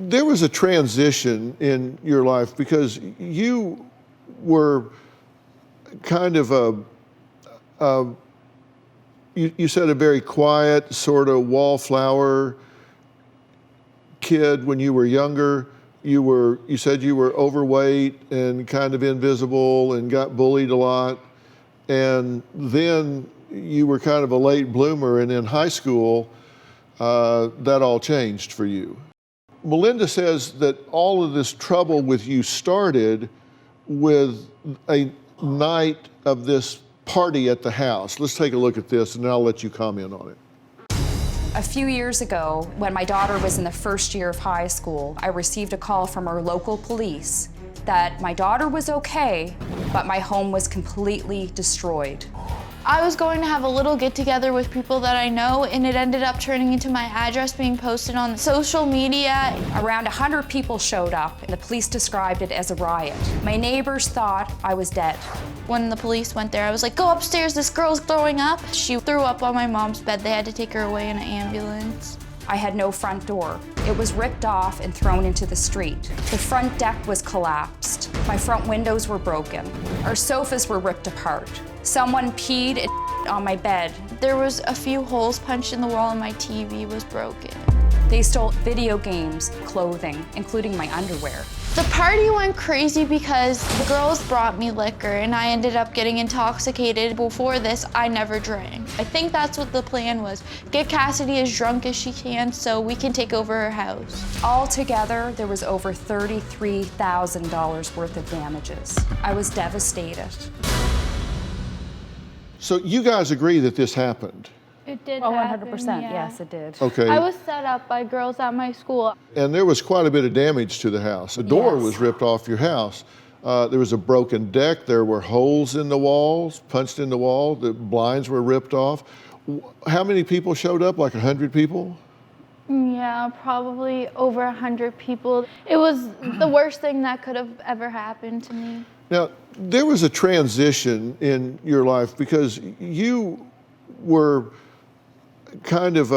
there was a transition in your life because you were kind of you said a very quiet, sort of wallflower kid when you were younger. You said you were overweight and kind of invisible and got bullied a lot. And then you were kind of a late bloomer, and in high school, that all changed for you. Melinda says that all of this trouble with you started with a night of this party at the house. Let's take a look at this, and then I'll let you comment on it. A few years ago, when my daughter was in the first year of high school, I received a call from our local police that my daughter was okay, but my home was completely destroyed. I was going to have a little get-together with people that I know, and it ended up turning into my address being posted on social media. Around 100 people showed up, and the police described it as a riot. My neighbors thought I was dead. When the police went there, I was like, go upstairs, this girl's throwing up. She threw up on my mom's bed. They had to take her away in an ambulance. I had no front door. It was ripped off and thrown into the street. The front deck was collapsed. My front windows were broken. Our sofas were ripped apart. Someone peed and on my bed. There was a few holes punched in the wall and my TV was broken. They stole video games, clothing, including my underwear. The party went crazy because the girls brought me liquor and I ended up getting intoxicated. Before this, I never drank. I think that's what the plan was. Get Cassidy as drunk as she can so we can take over her house. Altogether, there was over $33,000 worth of damages. I was devastated. So you guys agree that this happened? It did Oh, happen, 100%, yeah. yes, it did. Okay. I was set up by girls at my school. And there was quite a bit of damage to the house. A door Yes. was ripped off your house. There was a broken deck. There were holes in the walls, punched in the wall. The blinds were ripped off. How many people showed up? Like 100 people? Yeah, probably over 100 people. It was the worst thing that could have ever happened to me. Now, there was a transition in your life because you were kind of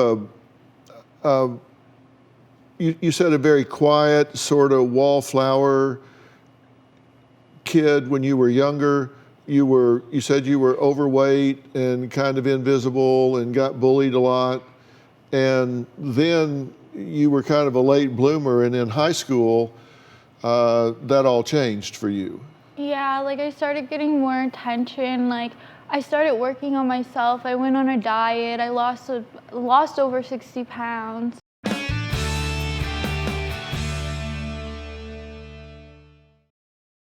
you said a very quiet, sort of wallflower kid when you were younger. You said you were overweight and kind of invisible and got bullied a lot. And then you were kind of a late bloomer, and in high school, that all changed for you. Yeah, like I started getting more attention. Like I started working on myself. I went on a diet. I lost over 60 pounds.